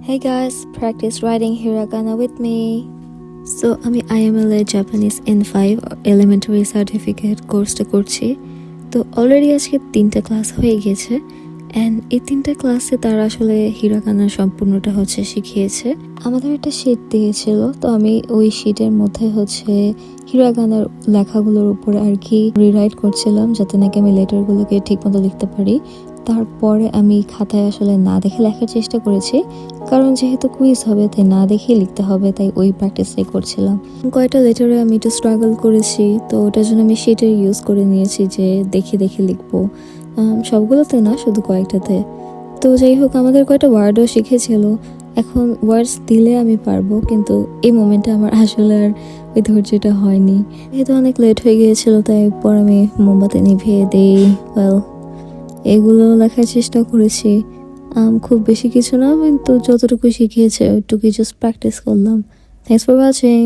Hey guys, practice writing hiragana with me. So আমি IML এর Japanese N5 elementary certificate কোর্সটা করছি। তো অলরেডি আজকে 3টা ক্লাস হয়ে গেছে অ্যান্ড এই 3টা ক্লাসে তারা আসলে হিরাগানার সম্পূর্ণটা শিখিয়েছে। আমাদের একটা শিট দিয়েছিল, তো আমি ওই শিটের মধ্যে হিরাগানার লেখাগুলোর উপরে আর কি রিরাইট করছিলাম, যাতে নাকি আমি লেটারগুলোকে ঠিক মতো লিখতে পারি। তারপরে আমি খাতায় আসলে না দেখে লেখার চেষ্টা করেছি, কারণ যেহেতু কুইজ হবে তাই না দেখে লিখতে হবে, তাই ওই প্র্যাকটিসটাই করছিলাম। কয়টা লেটারে আমি একটু স্ট্রাগল করেছি, তো ওটার জন্য আমি শিটের ইউজ করে নিয়েছি যে দেখে দেখে লিখবো। সবগুলোতে না, শুধু কয়েকটাতে। তো যাই হোক, আমাদের কয়টা ওয়ার্ডও শিখেছিল। এখন ওয়ার্ডস দিলে আমি পারবো, কিন্তু এই মোমেন্টে আমার আসলে আর ওই ধৈর্যটা হয়নি। যেহেতু অনেক লেট হয়ে গিয়েছিল, তাই পর আমি মোমবাতি নিভিয়ে দেই। এগুলো লেখার চেষ্টা করেছি। খুব বেশি কিছু না, কিন্তু যতটুকু শিখিয়েছে ওইটুকুই জাস্ট প্র্যাকটিস করলাম। Thanks for watching.